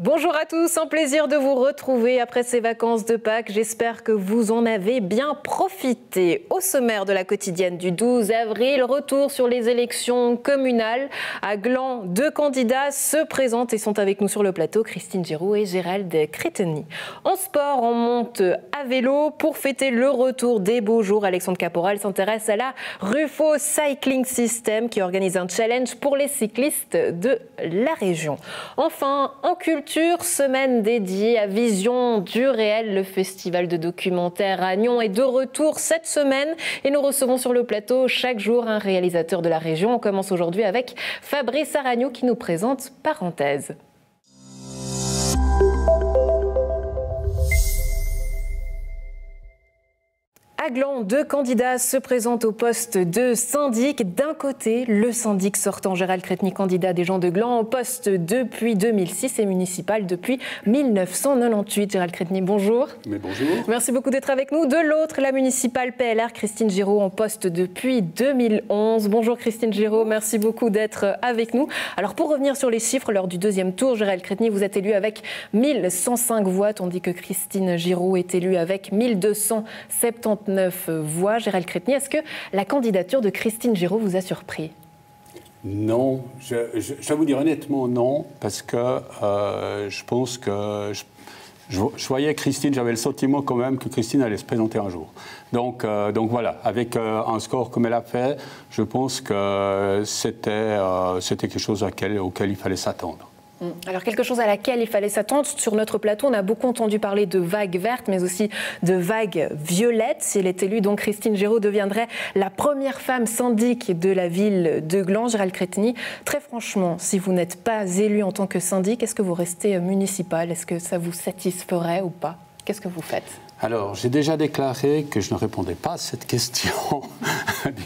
Bonjour à tous, un plaisir de vous retrouver après ces vacances de Pâques. J'espère que vous en avez bien profité. Au sommaire de la quotidienne du 12 avril, retour sur les élections communales. À Gland, 2 candidats se présentent et sont avec nous sur le plateau, Christine Giraud et Gérald Cretteny. En sport, on monte à vélo pour fêter le retour des beaux jours. Alexandre Caporal s'intéresse à la Rufo Cycling System qui organise un challenge pour les cyclistes de la région. Enfin, en culture, semaine dédiée à Vision du réel. Le festival de documentaire à Nyon est de retour cette semaine et nous recevons sur le plateau chaque jour un réalisateur de la région. On commence aujourd'hui avec Fabrice Aragnou qui nous présente Parenthèse. À Gland, 2 candidats se présentent au poste de syndic. D'un côté, le syndic sortant Gérald Cretteny, candidat des gens de Gland, au poste depuis 2006 et municipal depuis 1998. Gérald Cretteny, bonjour. Mais bonjour. Merci beaucoup d'être avec nous. De l'autre, la municipale PLR, Christine Giraud, en poste depuis 2011. Bonjour Christine Giraud, merci beaucoup d'être avec nous. Alors pour revenir sur les chiffres, lors du 2e tour, Gérald Cretteny, vous êtes élu avec 1105 voix, tandis que Christine Giraud est élue avec 1279 voix. Gérald Cretteny, est-ce que la candidature de Christine Giraud vous a surpris? Non, je vais vous dire honnêtement non, parce que je pense que je voyais Christine, j'avais le sentiment quand même que Christine allait se présenter un jour. Donc voilà, avec un score comme elle a fait, je pense que c'était quelque chose auquel il fallait s'attendre. Alors quelque chose à laquelle il fallait s'attendre. Sur notre plateau, on a beaucoup entendu parler de vagues vertes, mais aussi de vagues violettes. Si elle est élue, donc Christine Giraud deviendrait la première femme syndic de la ville de Gland. Gérald Cretteny, très franchement, si vous n'êtes pas élu en tant que syndic, est-ce que vous restez municipal? Est-ce que ça vous satisferait ou pas? Qu'est-ce que vous faites? Alors, j'ai déjà déclaré que je ne répondais pas à cette question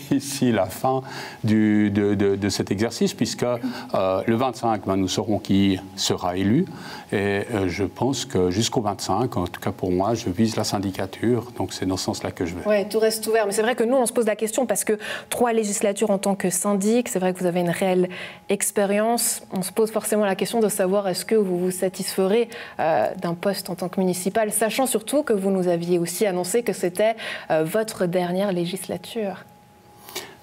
d'ici la fin de cet exercice, puisque le 25, nous saurons qui sera élu. Et je pense que jusqu'au 25, en tout cas pour moi, je vise la syndicature. Donc c'est dans ce sens-là que je vais. Oui, tout reste ouvert. Mais c'est vrai que nous, on se pose la question parce que 3 législatures en tant que syndic, c'est vrai que vous avez une réelle expérience. On se pose forcément la question de savoir est-ce que vous vous satisferez d'un poste en tant que municipal, sachant surtout que vous nous aviez aussi annoncé que c'était votre dernière législature.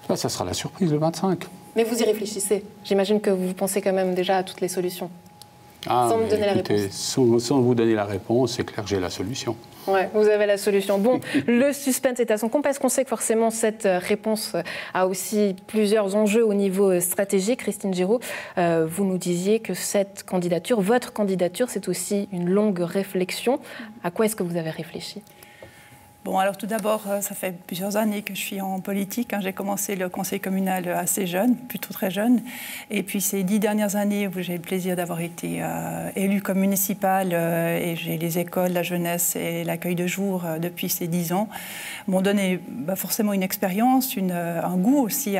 Là, ça sera la surprise le 25. Mais vous y réfléchissez. J'imagine que vous pensez quand même déjà à toutes les solutions. Sans me donner la réponse. Sans vous donner la réponse, c'est clair que j'ai la solution. Oui, vous avez la solution. Bon, le suspense est à son comble parce qu'on sait que forcément cette réponse a aussi plusieurs enjeux au niveau stratégique. Christine Giraud, vous nous disiez que cette candidature, votre candidature, c'est aussi une longue réflexion. À quoi est-ce que vous avez réfléchi ? Bon, alors tout d'abord, ça fait plusieurs années que je suis en politique. J'ai commencé le conseil communal assez jeune, plutôt très jeune. Et puis ces 10 dernières années où j'ai le plaisir d'avoir été élue comme municipale et j'ai les écoles, la jeunesse et l'accueil de jour depuis ces 10 ans, m'ont donné forcément une expérience, un goût aussi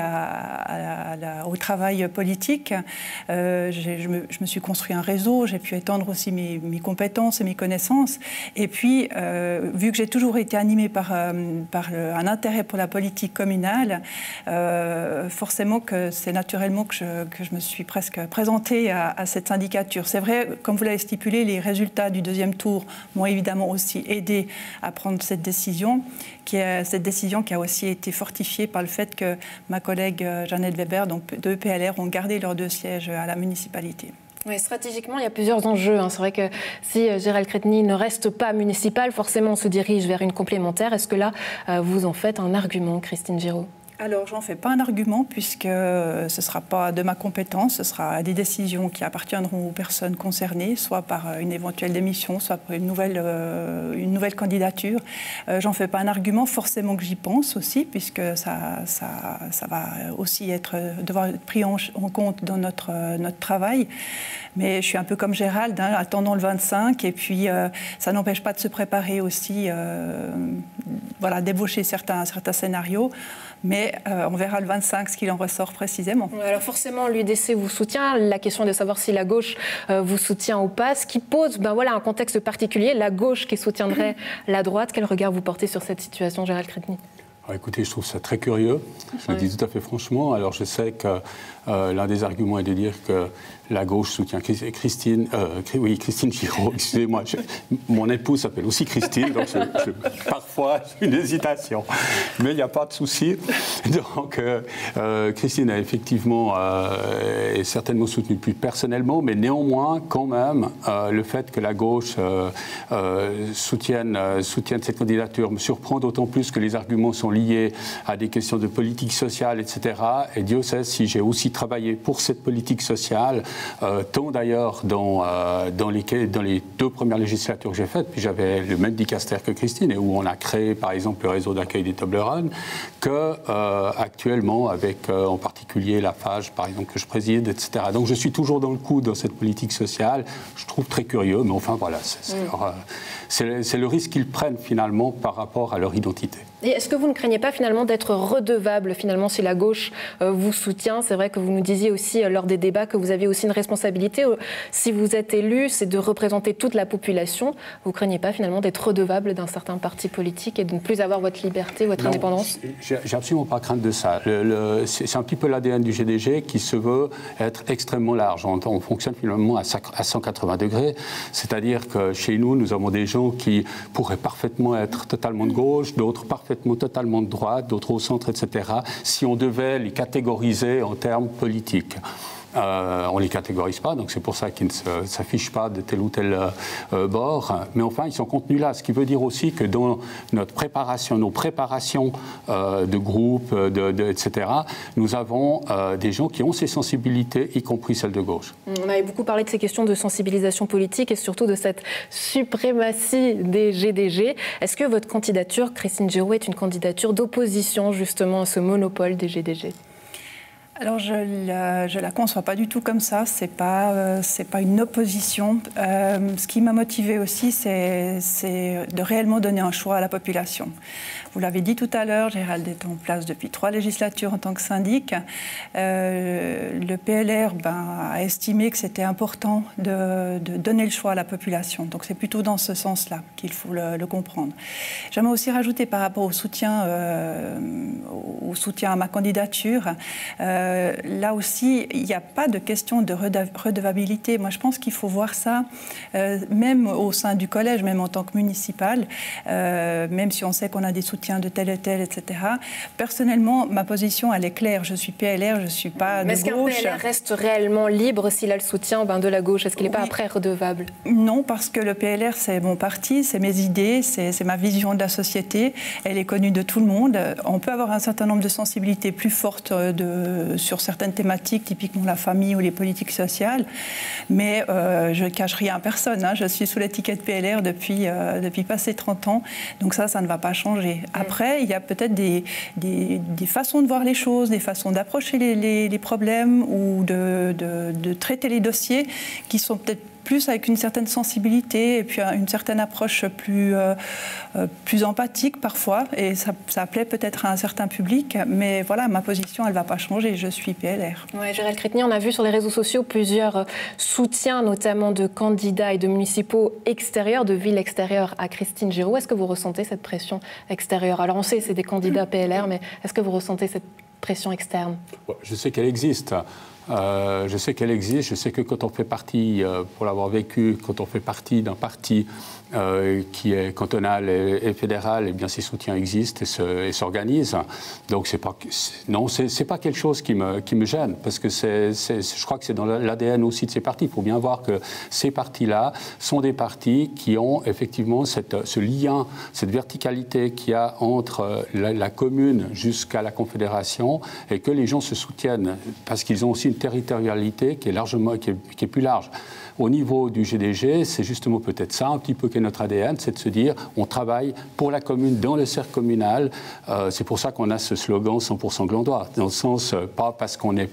au travail politique. Je me suis construit un réseau, j'ai pu étendre aussi mes compétences et mes connaissances. Et puis, vu que j'ai toujours été animée par un intérêt pour la politique communale, forcément que c'est naturellement que je me suis presque présentée à cette syndicature. C'est vrai, comme vous l'avez stipulé, les résultats du 2e tour m'ont évidemment aussi aidé à prendre cette décision, qui a aussi été fortifiée par le fait que ma collègue Jeannette Weber, donc de PLR, ont gardé leurs 2 sièges à la municipalité. Oui, stratégiquement, il y a plusieurs enjeux. C'est vrai que si Gérald Cretteny ne reste pas municipal, forcément on se dirige vers une complémentaire. Est-ce que là, vous en faites un argument, Christine Giraud ? Alors, j'en fais pas un argument puisque ce ne sera pas de ma compétence, ce sera des décisions qui appartiendront aux personnes concernées, soit par une éventuelle démission, soit par une nouvelle candidature. J'en fais pas un argument, forcément que j'y pense aussi, puisque ça va aussi devoir être pris en compte dans notre travail. Mais je suis un peu comme Gérald, attendant le 25, et puis ça n'empêche pas de se préparer aussi, d'ébaucher certains scénarios. Mais on verra le 25 ce qu'il en ressort précisément. Alors forcément, l'UDC vous soutient. La question est de savoir si la gauche vous soutient ou pas. Ce qui pose un contexte particulier. La gauche qui soutiendrait la droite. Quel regard vous portez sur cette situation, Gérald Cretteny ? Alors, écoutez, je trouve ça très curieux, je le dis tout à fait franchement. Alors je sais que l'un des arguments est de dire que la gauche soutient Christine Giraud, excusez-moi, mon épouse s'appelle aussi Christine, donc parfois j'ai une hésitation, mais il n'y a pas de souci. Donc Christine a effectivement est certainement soutenue plus personnellement, mais néanmoins quand même le fait que la gauche soutienne cette candidature me surprend d'autant plus que les arguments sont liés à des questions de politique sociale, etc. Et Dieu sait si j'ai aussi travaillé pour cette politique sociale, tant d'ailleurs dans les 2 premières législatures que j'ai faites, puis j'avais le même dicaster que Christine, et où on a créé par exemple le réseau d'accueil des Toblerones, que actuellement avec en particulier la FAGE par exemple que je préside, etc. Donc je suis toujours dans le coup dans cette politique sociale, je trouve très curieux, mais enfin voilà, c'est le risque qu'ils prennent finalement par rapport à leur identité. Et est-ce que vous ne craignez pas finalement d'être redevable finalement si la gauche vous soutient? C'est vrai que vous nous disiez aussi lors des débats que vous avez aussi une responsabilité. Si vous êtes élu, c'est de représenter toute la population. Vous ne craignez pas finalement d'être redevable d'un certain parti politique et de ne plus avoir votre liberté, votre indépendance? J'ai absolument pas crainte de ça. C'est un petit peu l'ADN du GDG qui se veut être extrêmement large. On fonctionne finalement à 180 degrés. C'est-à-dire que chez nous, nous avons des gens qui pourraient parfaitement être totalement de gauche, d'autres parfaitement totalement de droite, d'autres au centre, etc., si on devait les catégoriser en termes politiques. On ne les catégorise pas, donc c'est pour ça qu'ils ne s'affichent pas de tel ou tel bord. Mais enfin, ils sont contenus là. Ce qui veut dire aussi que dans notre préparation, nos préparations de groupe, etc., nous avons des gens qui ont ces sensibilités, y compris celles de gauche. On avait beaucoup parlé de ces questions de sensibilisation politique et surtout de cette suprématie des GDG. Est-ce que votre candidature, Christine Giraud, est une candidature d'opposition justement à ce monopole des GDG ? Alors je la conçois pas du tout comme ça, c'est pas une opposition. Ce qui m'a motivée aussi, c'est de réellement donner un choix à la population. Vous l'avez dit tout à l'heure, Gérald est en place depuis 3 législatures en tant que syndic. Le PLR a estimé que c'était important de donner le choix à la population. Donc c'est plutôt dans ce sens-là qu'il faut le comprendre. J'aimerais aussi rajouter par rapport au soutien à ma candidature. Là aussi, il n'y a pas de question de redevabilité. Moi, je pense qu'il faut voir ça, même au sein du collège, même en tant que municipal, même si on sait qu'on a des soutiens de tel et tel, etc. Personnellement, ma position, elle est claire. Je suis PLR, je ne suis pas de gauche. Mais est-ce qu'un PLR reste réellement libre s'il a le soutien de la gauche? Est-ce qu'il n'est pas après redevable? Non, parce que le PLR, c'est mon parti, c'est mes idées, c'est ma vision de la société. Elle est connue de tout le monde. On peut avoir un certain nombre de sensibilités plus fortes sur certaines thématiques, typiquement la famille ou les politiques sociales, mais je ne cache rien à personne. Je suis sous l'étiquette PLR depuis passé 30 ans, donc ça ne va pas changer. Après, il y a peut-être des façons de voir les choses, des façons d'approcher les problèmes ou de traiter les dossiers qui sont peut-être plus avec une certaine sensibilité et puis une certaine approche plus empathique parfois, et ça plaît peut-être à un certain public, mais voilà, ma position, elle ne va pas changer, je suis PLR. Ouais, Gérald Créteny, on a vu sur les réseaux sociaux plusieurs soutiens, notamment de candidats et de municipaux extérieurs, de villes extérieures à Christine Giraud. Est-ce que vous ressentez cette pression extérieure? Alors on sait que c'est des candidats PLR, mais est-ce que vous ressentez cette pression externe? Je sais qu'elle existe. Je sais qu'elle existe, je sais que quand on fait partie, pour l'avoir vécu, quand on fait partie d'un parti qui est cantonal et fédéral, eh bien ces soutiens existent et s'organisent. Donc c'est pas quelque chose qui me gêne, parce que je crois que c'est dans l'ADN aussi de ces partis. Il faut bien voir que ces partis-là sont des partis qui ont effectivement ce lien, cette verticalité qu'il y a entre la commune jusqu'à la confédération, et que les gens se soutiennent parce qu'ils ont aussi une territorialité qui est plus large. Au niveau du GDG, c'est justement peut-être ça un petit peu qu'est notre ADN, c'est de se dire on travaille pour la commune, dans le cercle communal. C'est pour ça qu'on a ce slogan 100% Glandois, dans le sens, pas parce qu'on est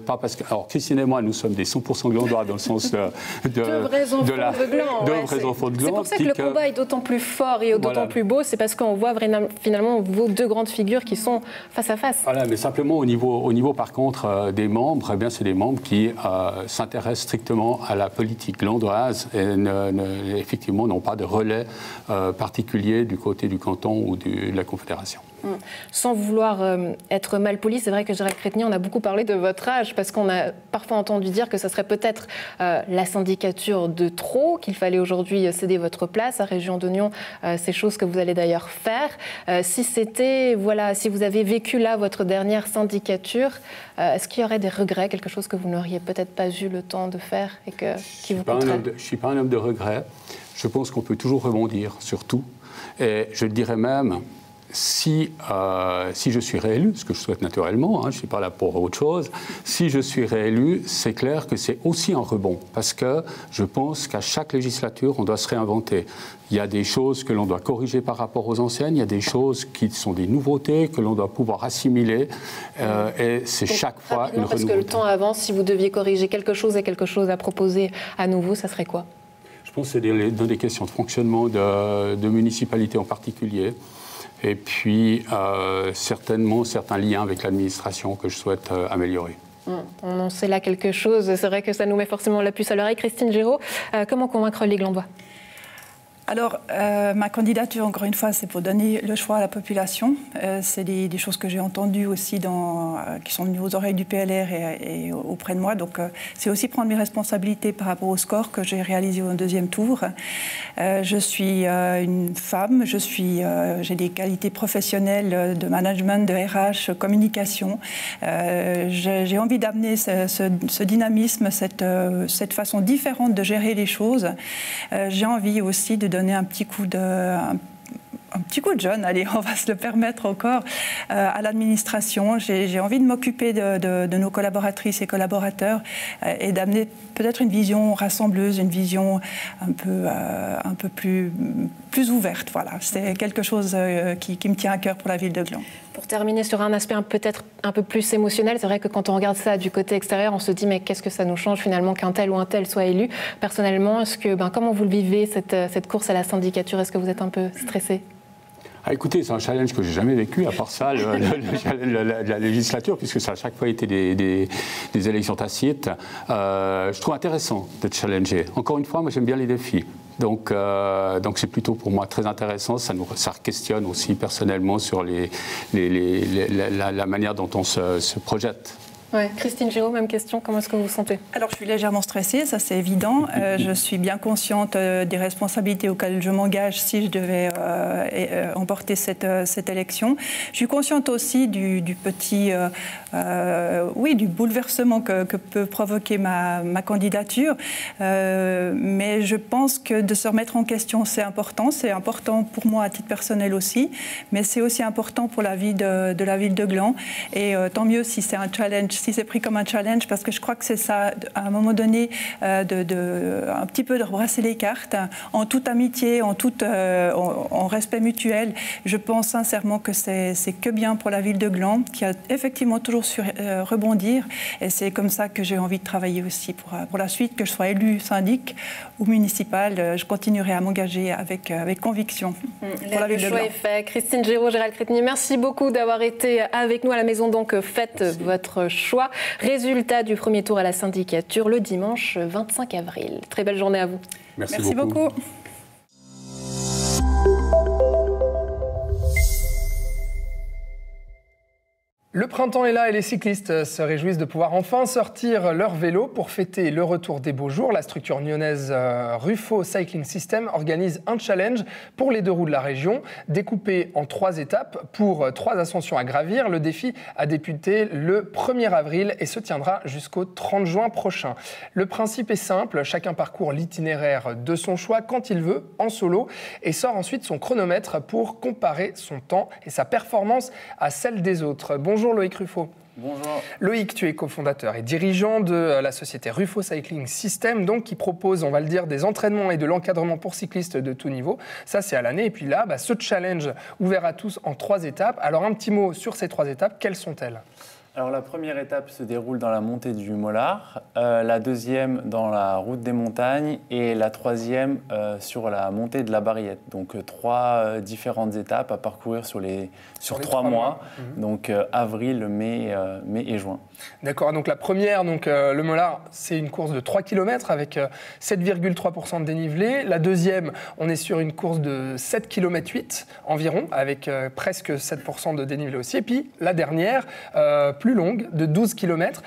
Pas parce que, alors, Christine et moi, nous sommes des 100% glandois dans le sens de vrais enfants de gland. Vrais enfants de gland. C'est pour ça que le combat est d'autant plus fort et d'autant plus beau, c'est parce qu'on voit finalement vos deux grandes figures qui sont face à face. Voilà, mais simplement au niveau par contre des membres, eh bien, c'est des membres qui s'intéressent strictement à la politique glandoise et effectivement n'ont pas de relais particulier du côté du canton ou de la Confédération. Sans vouloir être mal poli, c'est vrai que Gérald Créteny, on a beaucoup parlé de votre âge parce qu'on a parfois entendu dire que ce serait peut-être la syndicature de trop, qu'il fallait aujourd'hui céder votre place à Région d'Oignon, ces choses que vous allez d'ailleurs faire. Si vous avez vécu là votre dernière syndicature, est-ce qu'il y aurait des regrets, quelque chose que vous n'auriez peut-être pas eu le temps de faire et qui vous coûterait ? Je ne suis pas un homme de regrets. Je pense qu'on peut toujours rebondir sur tout. Et je dirais même... Si je suis réélu, ce que je souhaite naturellement, je ne suis pas là pour autre chose, si je suis réélu, c'est clair que c'est aussi un rebond, parce que je pense qu'à chaque législature, on doit se réinventer. Il y a des choses que l'on doit corriger par rapport aux anciennes, il y a des choses qui sont des nouveautés que l'on doit pouvoir assimiler, et c'est chaque fois une renouveauté. Parce que le temps avance, si vous deviez corriger quelque chose et quelque chose à proposer à nouveau, ça serait quoi ? Je pense que c'est dans des questions de fonctionnement de municipalités en particulier. Et puis, certainement, certains liens avec l'administration que je souhaite améliorer. On en sait là quelque chose. C'est vrai que ça nous met forcément la puce à l'oreille. Christine Géraud, comment convaincre les Glandois ? Alors, ma candidature, encore une fois, c'est pour donner le choix à la population. C'est des choses que j'ai entendues aussi qui sont venues aux oreilles du PLR et auprès de moi. Donc, c'est aussi prendre mes responsabilités par rapport au score que j'ai réalisé au deuxième tour. Je suis une femme, j'ai des qualités professionnelles de management, de RH, communication. J'ai envie d'amener ce dynamisme, cette façon différente de gérer les choses. J'ai envie aussi de donner un petit coup de jeune, allez, on va se le permettre encore, à l'administration. J'ai envie de m'occuper de nos collaboratrices et collaborateurs et d'amener peut-être une vision rassembleuse, une vision un peu plus ouverte. Voilà, c'est quelque chose qui me tient à cœur pour la ville de Gland. Pour terminer sur un aspect peut-être un peu plus émotionnel, c'est vrai que quand on regarde ça du côté extérieur, on se dit mais qu'est-ce que ça nous change finalement qu'un tel ou un tel soit élu. Personnellement, comment vous le vivez, cette course à la syndicature? Est-ce que vous êtes un peu stressé? Écoutez, c'est un challenge que je n'ai jamais vécu, à part ça, la législature, puisque ça a à chaque fois été des élections tacites. Je trouve intéressant d'être challengé. Encore une fois, moi j'aime bien les défis. Donc c'est plutôt pour moi très intéressant. Ça questionne aussi personnellement sur la manière dont on se projette. Ouais. Christine Géraud, même question, comment est-ce que vous vous sentez? Alors je suis légèrement stressée, ça c'est évident. Je suis bien consciente des responsabilités auxquelles je m'engage si je devais emporter cette élection. Je suis consciente aussi du bouleversement que peut provoquer ma candidature. Mais je pense que de se remettre en question, c'est important. C'est important pour moi à titre personnel aussi, mais c'est aussi important pour la vie de la ville de Gland. Et tant mieux si c'est un challenge, si c'est pris comme un challenge, parce que je crois que c'est ça, à un moment donné, un petit peu de rebrasser les cartes, en toute amitié, en respect mutuel. Je pense sincèrement que c'est que bien pour la ville de Gland, qui a effectivement toujours su rebondir. Et c'est comme ça que j'ai envie de travailler aussi pour la suite, que je sois élue syndic ou municipale. Je continuerai à m'engager avec conviction pour la ville de Gland. Le choix est fait. Christine Géraud, Gérald Créteny, merci beaucoup d'avoir été avec nous à la maison. Donc faites votre choix. Résultat du premier tour à la syndicature le dimanche 25 avril. Très belle journée à vous. Merci beaucoup. Le printemps est là et les cyclistes se réjouissent de pouvoir enfin sortir leur vélo pour fêter le retour des beaux jours. La structure lyonnaise Ruffo Cycling System organise un challenge pour les deux roues de la région, découpé en 3 étapes pour 3 ascensions à gravir. Le défi a débuté le 1er avril et se tiendra jusqu'au 30 juin prochain. Le principe est simple, chacun parcourt l'itinéraire de son choix quand il veut, en solo, et sort ensuite son chronomètre pour comparer son temps et sa performance à celle des autres. Bonjour Loïc Ruffo. Bonjour. Loïc, tu es cofondateur et dirigeant de la société Ruffo Cycling System, donc qui propose, on va le dire, des entraînements et de l'encadrement pour cyclistes de tout niveau. Ça, c'est à l'année. Et puis là, ce challenge ouvert à tous en 3 étapes. Alors, un petit mot sur ces 3 étapes. Quelles sont-elles ? Alors la première étape se déroule dans la montée du Mollard, la deuxième dans la route des montagnes et la troisième sur la montée de la Barriette. Donc 3 différentes étapes à parcourir sur 3 mois, donc avril, mai et juin. D'accord, donc la première, le Mollard, c'est une course de 3 km avec 7,3% de dénivelé. La deuxième, on est sur une course de 7,8 km environ, avec presque 7% de dénivelé aussi. Et puis la dernière, plus longue, de 12 km.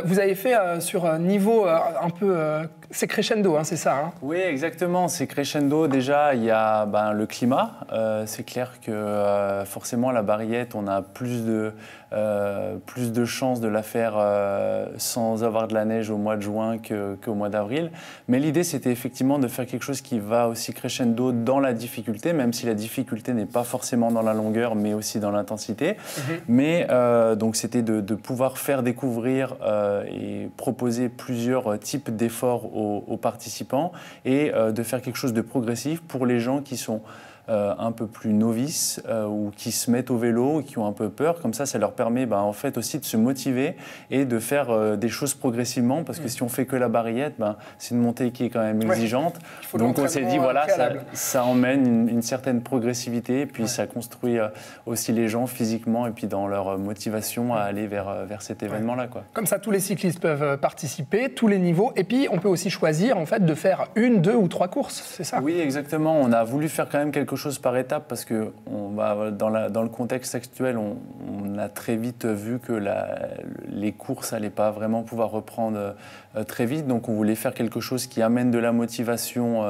Vous avez fait sur un niveau un peu... c'est crescendo, hein, c'est ça, hein? Oui, exactement, c'est crescendo. Déjà, il y a le climat. C'est clair que forcément, la Barriette, on a plus de chances de la faire sans avoir de la neige au mois de juin qu'au mois d'avril. Mais l'idée, c'était effectivement de faire quelque chose qui va aussi crescendo dans la difficulté, même si la difficulté n'est pas forcément dans la longueur, mais aussi dans l'intensité. Mais donc, c'était de pouvoir faire découvrir et proposer plusieurs types d'efforts aux participants et de faire quelque chose de progressif pour les gens qui sont un peu plus novices ou qui se mettent au vélo, ou qui ont un peu peur. Comme ça leur permet en fait aussi de se motiver et de faire des choses progressivement, parce que si on fait que la Barriette, c'est une montée qui est quand même exigeante. Donc on s'est dit, voilà, ça emmène une certaine progressivité, et puis ça construit aussi les gens physiquement et puis dans leur motivation à aller vers cet événement-là, quoi. Comme ça, tous les cyclistes peuvent participer, tous les niveaux, et puis on peut aussi choisir en fait de faire 1, 2 ou 3 courses, c'est ça? Oui, exactement. On a voulu faire quand même quelque chose par étape, parce que dans le contexte actuel, on a très vite vu que les courses n'allaient pas vraiment pouvoir reprendre très vite. Donc on voulait faire quelque chose qui amène de la motivation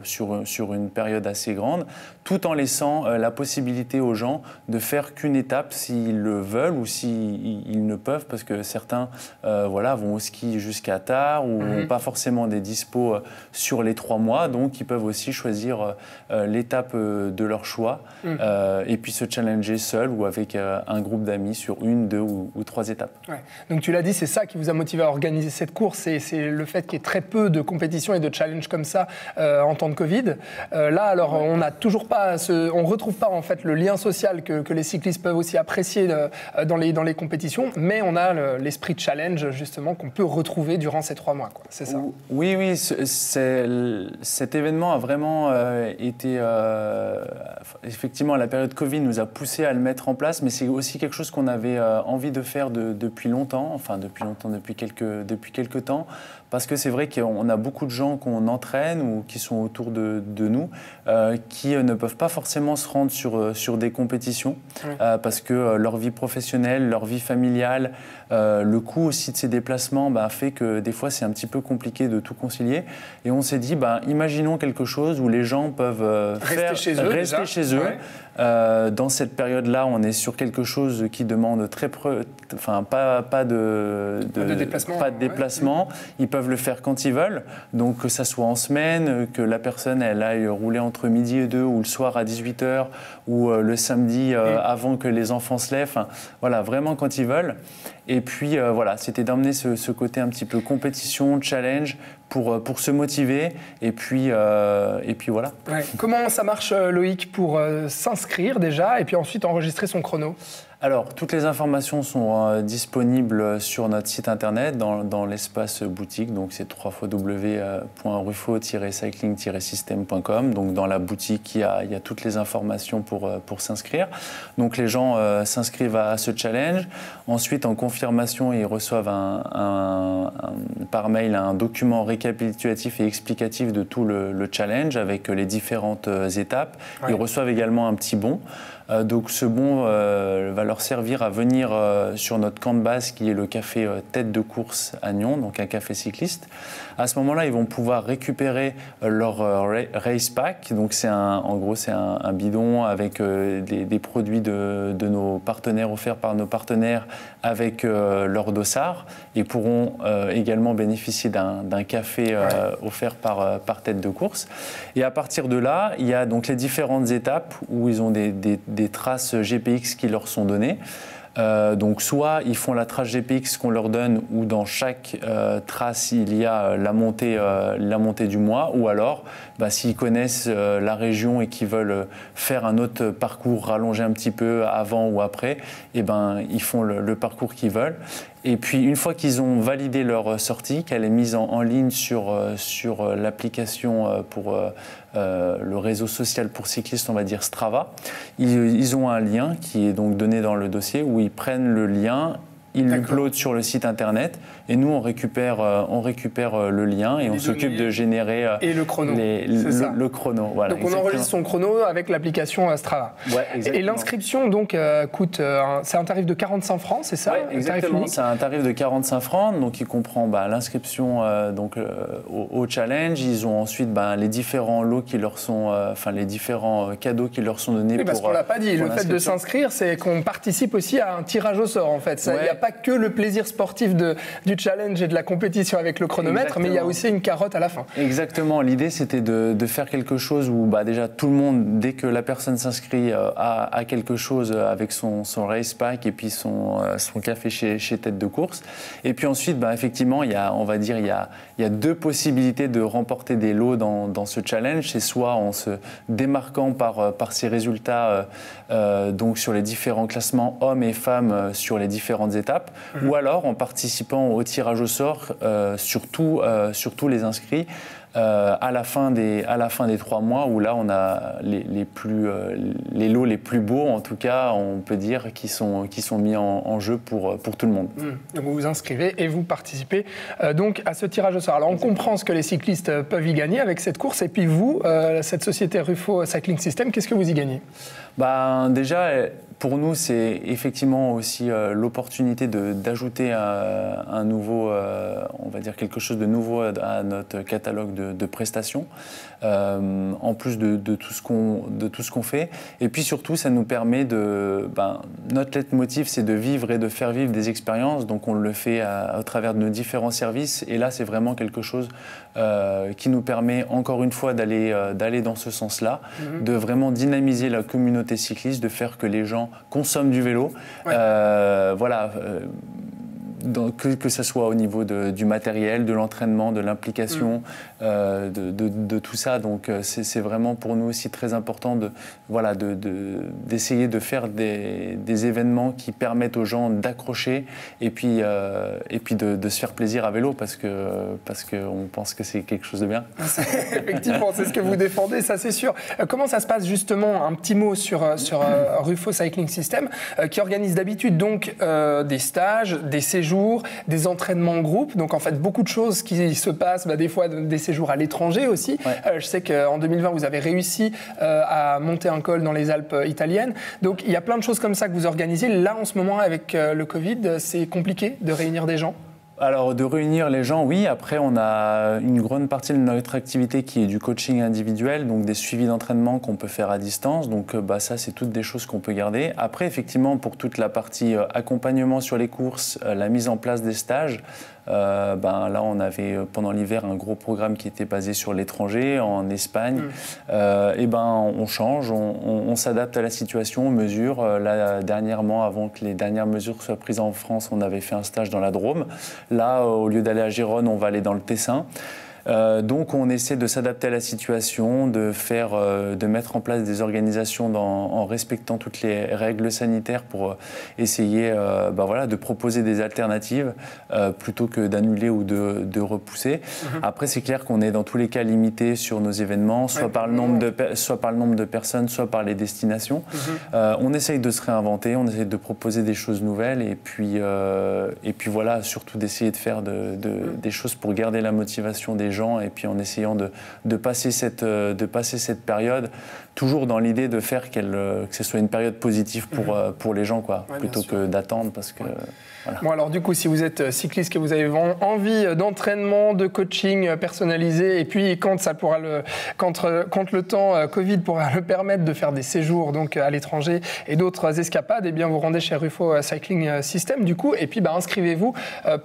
sur une période assez grande, tout en laissant la possibilité aux gens de faire qu'une étape s'ils le veulent ou s'ils ne peuvent, parce que certains vont au ski jusqu'à tard ou n'ont pas forcément des dispos sur les 3 mois, donc ils peuvent aussi choisir l'étape de leur choix et puis se challenger seul ou avec un groupe d'amis sur 1, 2 ou 3 étapes. Ouais. Donc tu l'as dit, c'est ça qui vous a motivé à organiser cette course, et c'est le fait qu'il y ait très peu de compétitions et de challenges comme ça en temps de Covid. Là, alors, on n'a toujours pas, on retrouve pas en fait le lien social que les cyclistes peuvent aussi apprécier dans les compétitions, mais on a l'esprit de challenge justement qu'on peut retrouver durant ces 3 mois, quoi. C'est ça? Oui, cet événement a vraiment été... effectivement, la période Covid nous a poussé à le mettre en place, mais c'est aussi quelque chose qu'on avait envie de faire depuis longtemps, depuis quelques temps, parce que c'est vrai qu'on a beaucoup de gens qu'on entraîne ou qui sont autour de nous qui ne peuvent pas forcément se rendre sur des compétitions parce que leur vie professionnelle, leur vie familiale, le coût aussi de ces déplacements fait que des fois c'est un petit peu compliqué de tout concilier. Et on s'est dit, imaginons quelque chose où les gens peuvent rester chez eux. Dans cette période-là, on est sur quelque chose qui demande pas de déplacement. Ils peuvent le faire quand ils veulent, donc que ça soit en semaine, que la personne elle aille rouler entre midi et 2 ou le soir à 18h ou le samedi avant que les enfants se lèvent. Voilà, vraiment quand ils veulent. Et puis c'était d'emmener ce côté un petit peu compétition, challenge pour se motiver et puis voilà. Ouais. Comment ça marche, Loïc, pour s'inscrire déjà et puis ensuite enregistrer son chrono? Alors, toutes les informations sont disponibles sur notre site internet, dans l'espace boutique. Donc, c'est www.rufo-cycling-system.com. Donc, dans la boutique, il y a toutes les informations pour s'inscrire. Donc, les gens s'inscrivent à ce challenge. Ensuite, en confirmation, ils reçoivent par mail un document récapitulatif et explicatif de tout le challenge avec les différentes étapes. Ouais. Ils reçoivent également un petit bon. Donc ce bon va leur servir à venir sur notre camp de base qui est le café Tête de Course à Nyon, donc un café cycliste. À ce moment-là, ils vont pouvoir récupérer leur race pack. Donc en gros, c'est un bidon avec des produits de nos partenaires, offerts par nos partenaires avec leur dossard, et pourront également bénéficier d'un café offert par Tête de Course. Et à partir de là, il y a donc les différentes étapes où ils ont des traces GPX qui leur sont données. Donc soit ils font la trace GPX qu'on leur donne, où dans chaque trace il y a la montée du mois, ou alors s'ils connaissent la région et qu'ils veulent faire un autre parcours rallongé un petit peu avant ou après, ils font le parcours qu'ils veulent. Et puis une fois qu'ils ont validé leur sortie, qu'elle est mise en ligne sur l'application pour le réseau social pour cyclistes, on va dire Strava, ils ont un lien qui est donc donné dans le dossier où ils prennent le lien, ils l'uploadent sur le site internet et nous on récupère le lien et on s'occupe de générer et le chrono. Le chrono. Voilà, donc on enregistre son chrono avec l'application Strava. Ouais, et l'inscription donc coûte, c'est un tarif de 45 francs, c'est ça? Ouais, exactement, c'est un tarif de 45 francs, donc il comprend l'inscription au challenge. Ils ont ensuite les différents lots qui leur sont, les différents cadeaux qui leur sont donnés. Oui, parce qu'on l'a pas dit, le fait de s'inscrire, c'est qu'on participe aussi à un tirage au sort en fait. Il n'y a pas que le plaisir sportif du challenge et de la compétition avec le chronomètre, exactement, mais il y a aussi une carotte à la fin. Exactement, l'idée c'était de faire quelque chose où déjà tout le monde, dès que la personne s'inscrit, a quelque chose avec son race pack et puis son café chez Tête de Course. Et puis ensuite, effectivement, il y a deux possibilités de remporter des lots dans ce challenge. C'est soit en se démarquant par ses résultats donc sur les différents classements hommes et femmes sur les différentes étapes, ou alors en participant au tirage au sort sur tous les inscrits à la fin des 3 mois, où là on a les lots les plus beaux, en tout cas on peut dire, qui sont mis en jeu pour tout le monde. Donc vous vous inscrivez et vous participez donc à ce tirage au sort. Alors on comprend ce que les cyclistes peuvent y gagner avec cette course, et puis vous, cette société Ruffo Cycling System, qu'est-ce que vous y gagnez? Déjà, pour nous, c'est effectivement aussi l'opportunité d'ajouter un nouveau, on va dire quelque chose de nouveau à notre catalogue de prestations, en plus de tout ce qu'on fait. Et puis surtout, ça nous permet notre leitmotiv, c'est de vivre et de faire vivre des expériences. Donc on le fait à travers de nos différents services. Et là, c'est vraiment quelque chose qui nous permet encore une fois d'aller dans ce sens-là, de vraiment dynamiser la communauté cycliste, de faire que les gens consomment du vélo. Ouais. Que ce soit au niveau du matériel, de l'entraînement, de l'implication, de tout ça. Donc c'est vraiment pour nous aussi très important d'essayer de faire des événements qui permettent aux gens d'accrocher et puis de se faire plaisir à vélo, parce qu'on pense que c'est quelque chose de bien. Effectivement, c'est ce que vous défendez, ça c'est sûr. Comment ça se passe justement? Un petit mot sur Ruffo Cycling System, qui organise d'habitude donc des stages, des séjours, des entraînements en groupe, donc en fait beaucoup de choses qui se passent, des fois des séjours à l'étranger aussi. Ouais. Je sais qu'en 2020 vous avez réussi à monter un col dans les Alpes italiennes, donc il y a plein de choses comme ça que vous organisez. Là en ce moment avec le Covid, c'est compliqué de réunir des gens? Alors, de réunir les gens, oui. Après, on a une grande partie de notre activité qui est du coaching individuel, donc des suivis d'entraînement qu'on peut faire à distance. Donc, ça, c'est toutes des choses qu'on peut garder. Après, effectivement, pour toute la partie accompagnement sur les courses, la mise en place des stages, là, on avait pendant l'hiver un gros programme qui était basé sur l'étranger, en Espagne. On change, on s'adapte à la situation, on mesure. Là, dernièrement, avant que les dernières mesures soient prises en France, on avait fait un stage dans la Drôme. Là, au lieu d'aller à Gérone, on va aller dans le Tessin. Donc on essaie de s'adapter à la situation, de mettre en place des organisations en respectant toutes les règles sanitaires pour essayer de proposer des alternatives plutôt que d'annuler ou de repousser. Après, c'est clair qu'on est dans tous les cas limité sur nos événements, soit par le nombre de personnes, soit par les destinations. On essaye de se réinventer, on essaye de proposer des choses nouvelles, et puis voilà, surtout d'essayer de faire des choses pour garder la motivation des gens, et puis en essayant de passer cette période toujours dans l'idée de faire que ce soit une période positive pour les gens, plutôt que d'attendre, parce que... Voilà. Bon, alors du coup, si vous êtes cycliste, que vous avez envie d'entraînement, de coaching personnalisé, et puis quand le temps Covid pourra le permettre, de faire des séjours donc à l'étranger et d'autres escapades, vous rendez chez Ruffo Cycling System du coup, et puis inscrivez-vous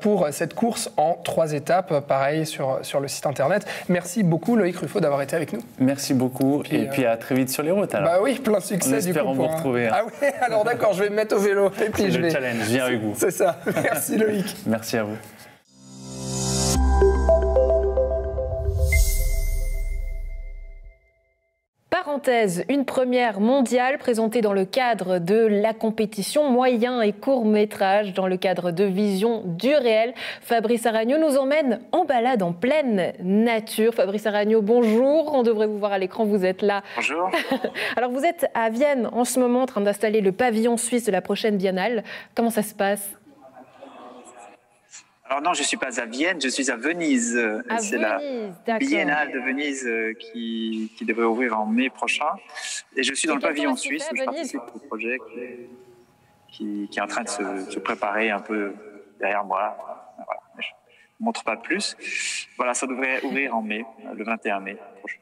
pour cette course en 3 étapes, pareil sur le site site internet. Merci beaucoup Loïc Ruffo d'avoir été avec nous. Merci beaucoup et puis à très vite sur les routes alors. Bah oui, plein de succès. En espérant vous retrouver. Ah oui, alors d'accord, je vais me mettre au vélo et puis je vais... challenge, viens avec vous. C'est ça. Merci Loïc. Merci à vous. Parenthèse, une première mondiale présentée dans le cadre de la compétition moyen et court métrage dans le cadre de Vision du réel. Fabrice Aragno nous emmène en balade en pleine nature. Fabrice Aragno, bonjour, on devrait vous voir à l'écran, vous êtes là. Bonjour. Alors vous êtes à Vienne en ce moment en train d'installer le pavillon suisse de la prochaine biennale. Comment ça se passe ? Alors non, je ne suis pas à Vienne, je suis à Venise. C'est la biennale de Venise qui devrait ouvrir en mai prochain. Et je suis dans le pavillon suisse où je participe au projet qui est en train de se préparer un peu derrière moi. Voilà. Je ne montre pas plus. Voilà, ça devrait ouvrir en mai, le 21 mai prochain.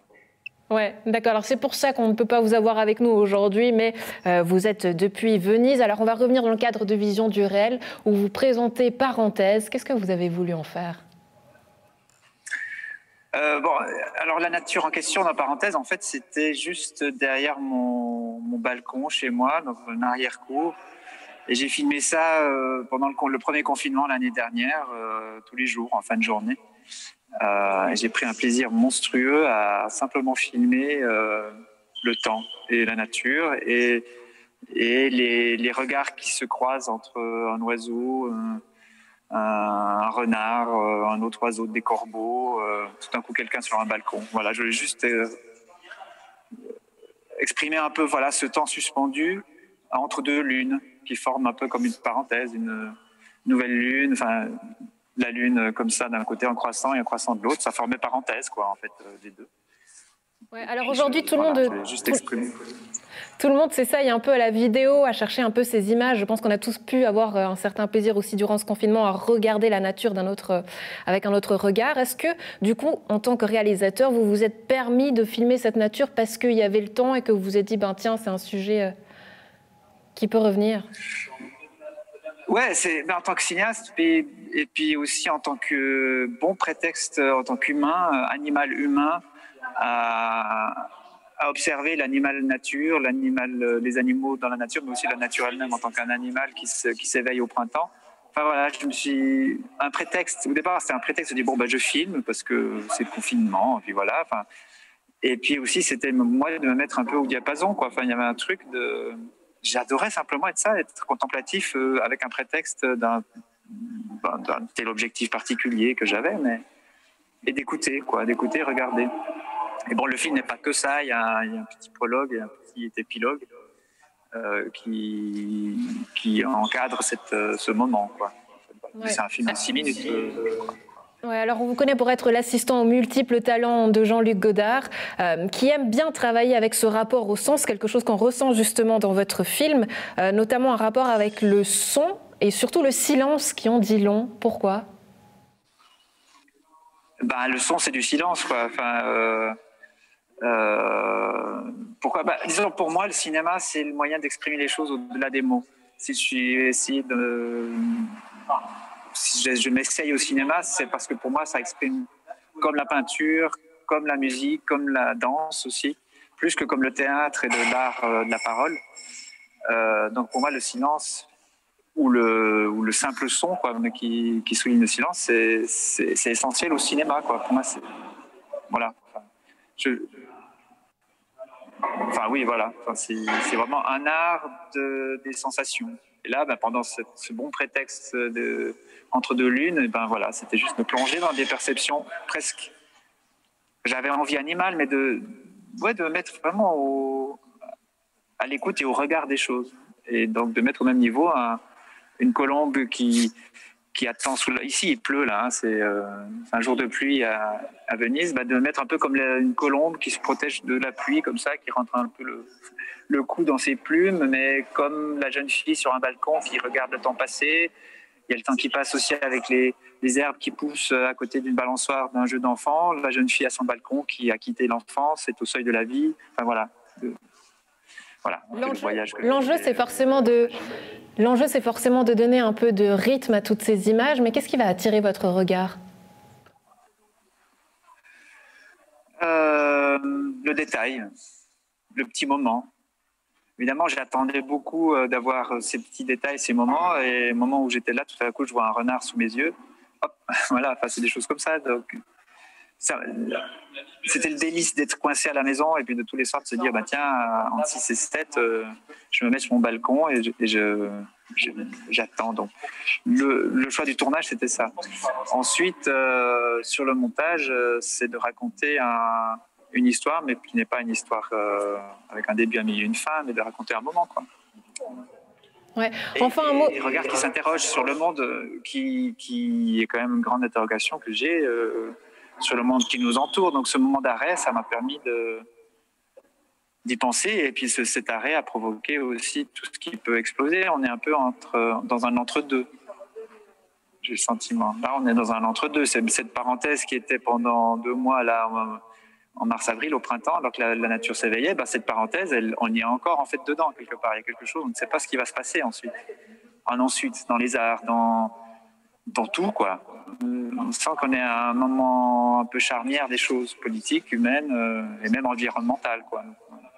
Ouais, d'accord. Alors c'est pour ça qu'on ne peut pas vous avoir avec nous aujourd'hui, mais vous êtes depuis Venise. Alors on va revenir dans le cadre de Vision du réel où vous présentez Parenthèse. Qu'est-ce que vous avez voulu en faire ? Alors la nature en question dans Parenthèse, en fait, c'était juste derrière mon balcon chez moi, dans une arrière-cour. Et j'ai filmé ça pendant le premier confinement l'année dernière, tous les jours, en fin de journée. J'ai pris un plaisir monstrueux à simplement filmer le temps et la nature et les regards qui se croisent entre un oiseau, un renard, un autre oiseau, des corbeaux, tout d'un coup quelqu'un sur un balcon. Voilà, je voulais juste exprimer un peu voilà, ce temps suspendu entre deux lunes qui forment un peu comme une parenthèse, une nouvelle lune, enfin... La lune comme ça d'un côté en croissant et en croissant de l'autre, ça formait parenthèse quoi en fait des deux. Ouais, alors aujourd'hui tout le monde tout le monde s'essaye un peu à la vidéo, à chercher un peu ces images. Je pense qu'on a tous pu avoir un certain plaisir aussi durant ce confinement à regarder la nature avec un autre regard. Est-ce que du coup en tant que réalisateur vous vous êtes permis de filmer cette nature parce qu'il y avait le temps et que vous vous êtes dit tiens c'est un sujet qui peut revenir? Ouais, en tant que cinéaste et puis aussi en tant que bon prétexte, en tant qu'humain, animal humain, à observer l'animal nature, les animaux dans la nature, mais aussi la nature elle-même en tant qu'un animal qui s'éveille au printemps. Enfin voilà, un prétexte. Au départ, c'était un prétexte de dire je filme parce que c'est le confinement, et puis voilà. Enfin, et puis aussi, c'était moi de me mettre un peu au diapason, quoi. Enfin, il y avait un truc de j'adorais simplement être contemplatif avec un prétexte d'un tel objectif particulier que j'avais, et d'écouter, regarder. Et bon, le film n'est pas que ça, il y a un petit prologue et un petit épilogue qui encadre ce moment, quoi. Ouais. C'est un film de 6 minutes, je crois. Ouais, alors on vous connaît pour être l'assistant aux multiples talents de Jean-Luc Godard, qui aime bien travailler avec ce rapport au sens, quelque chose qu'on ressent justement dans votre film, notamment un rapport avec le son et surtout le silence qui en dit long. Pourquoi ? Le son, c'est du silence, quoi. Enfin, pourquoi ? Disons, pour moi, le cinéma, c'est le moyen d'exprimer les choses au-delà des mots. Si je m'essaye au cinéma, c'est parce que pour moi, ça exprime comme la peinture, comme la musique, comme la danse aussi, plus que comme le théâtre et de l'art de la parole. Donc pour moi, le silence ou le simple son quoi, qui souligne le silence, c'est essentiel au cinéma, quoi. Pour moi, c'est... Voilà. Oui, voilà. C'est vraiment un art des sensations. Et là, pendant ce bon prétexte entre deux lunes, voilà, c'était juste me plonger dans des perceptions presque. J'avais envie animale, mais de mettre vraiment à l'écoute et au regard des choses. Et donc de mettre au même niveau une colombe qui attend ici il pleut là, c'est un jour de pluie à Venise, de mettre un peu comme une colombe qui se protège de la pluie comme ça, qui rentre un peu le cou dans ses plumes, mais comme la jeune fille sur un balcon qui regarde le temps passer. Il y a le temps qui passe aussi avec les herbes qui poussent à côté d'une balançoire d'un jeu d'enfant, la jeune fille à son balcon qui a quitté l'enfance, est au seuil de la vie. Enfin voilà. L'enjeu, c'est forcément de donner un peu de rythme à toutes ces images, mais qu'est-ce qui va attirer votre regard ? Le détail, le petit moment. Évidemment, j'attendais beaucoup d'avoir ces petits détails, ces moments. Et au moment où j'étais là, tout à coup, je vois un renard sous mes yeux. Hop, voilà, enfin, c'est des choses comme ça. Donc, c'était le délice d'être coincé à la maison et puis de tous les soirs de se dire, bah, tiens, en 6 et 7, je me mets sur mon balcon et j'attends. Donc, le choix du tournage, c'était ça. Ensuite, sur le montage, c'est de raconter une histoire, mais qui n'est pas une histoire avec un début, un milieu, une fin, mais de raconter un moment, quoi. Ouais. Enfin, un mot. Et regarde qui s'interroge sur le monde, qui est quand même une grande interrogation que j'ai sur le monde qui nous entoure. Donc ce moment d'arrêt, ça m'a permis d'y penser. Et puis cet arrêt a provoqué aussi tout ce qui peut exploser. On est un peu dans un entre-deux. J'ai le sentiment. Là, on est dans un entre-deux. C'est cette parenthèse qui était pendant 2 mois là. En mars-avril, au printemps, alors que la nature s'éveillait, bah, cette parenthèse, on y est encore en fait dedans quelque part. Il y a quelque chose, on ne sait pas ce qui va se passer ensuite. Ensuite, dans les arts, dans tout, quoi. On sent qu'on est à un moment un peu charnière des choses politiques, humaines et même environnementales, quoi.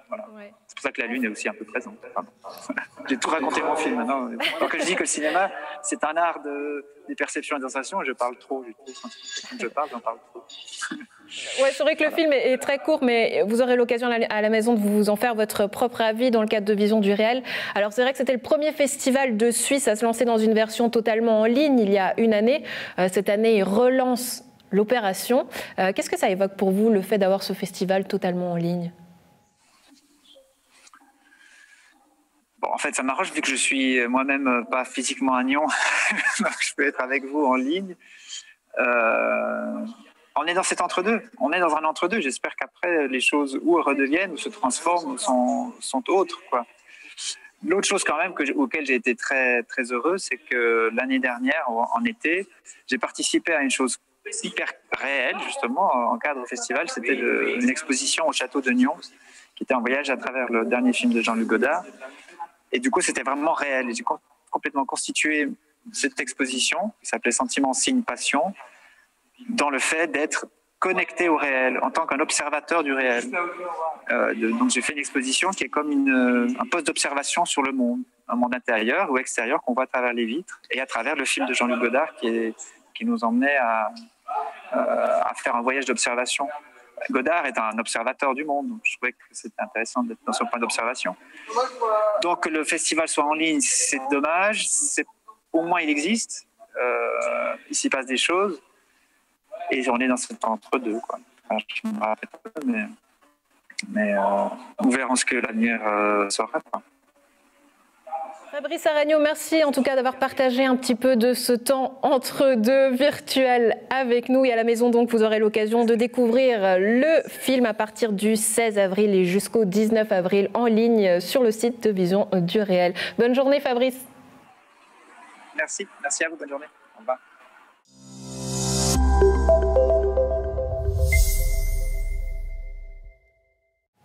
Voilà. Ouais. C'est pour ça que la Lune est aussi un peu présente. J'ai tout raconté mon film maintenant. Donc je dis que le cinéma, c'est un art des perceptions et des sensations, et je parle trop. Quand je parle, j'en parle trop. Ouais, c'est vrai que le film est très court, mais vous aurez l'occasion à la maison de vous en faire votre propre avis dans le cadre de Vision du réel. Alors c'est vrai que c'était le premier festival de Suisse à se lancer dans une version totalement en ligne il y a une année. Cette année, il relance l'opération. Qu'est-ce que ça évoque pour vous, le fait d'avoir ce festival totalement en ligne ? Bon, en fait, ça m'arrange vu que je suis moi-même pas physiquement à Nyon, donc je peux être avec vous en ligne. On est dans cet entre-deux. On est dans un entre-deux. J'espère qu'après, les choses ou redeviennent, ou se transforment, ou sont autres, quoi. L'autre chose quand même auquel j'ai été très, très heureux, c'est que l'année dernière, en été, j'ai participé à une chose hyper réelle, justement, en cadre festival. C'était une exposition au château de Nyon, qui était un voyage à travers le dernier film de Jean-Luc Godard. Et du coup, c'était vraiment réel. J'ai complètement constitué cette exposition, qui s'appelait Sentiments, Signes, Passion, dans le fait d'être connecté au réel, en tant qu'un observateur du réel. Donc j'ai fait une exposition qui est comme un poste d'observation sur le monde, un monde intérieur ou extérieur qu'on voit à travers les vitres, et à travers le film de Jean-Luc Godard qui nous emmenait à faire un voyage d'observation. Godard est un observateur du monde, donc je trouvais que c'était intéressant d'être dans ce point d'observation. Donc que le festival soit en ligne, c'est dommage, au moins il existe, il s'y passe des choses, et on est dans cet entre-deux, quoi. Enfin, je me rappelle pas, mais nous verrons ce que l'avenir sera, quoi. Fabrice Aragno, merci en tout cas d'avoir partagé un petit peu de ce temps entre deux virtuel avec nous. Et à la maison, donc, vous aurez l'occasion de découvrir le film à partir du 16 avril et jusqu'au 19 avril en ligne sur le site de Vision du réel. Bonne journée, Fabrice. Merci à vous, bonne journée. Au revoir.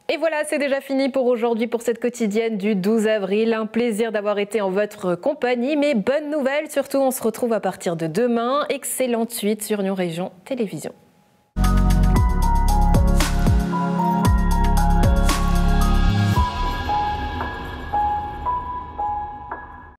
Et voilà, c'est déjà fini pour aujourd'hui, pour cette quotidienne du 12 avril. Un plaisir d'avoir été en votre compagnie, mais bonne nouvelle, surtout on se retrouve à partir de demain. Excellente suite sur Nyon Région Télévision.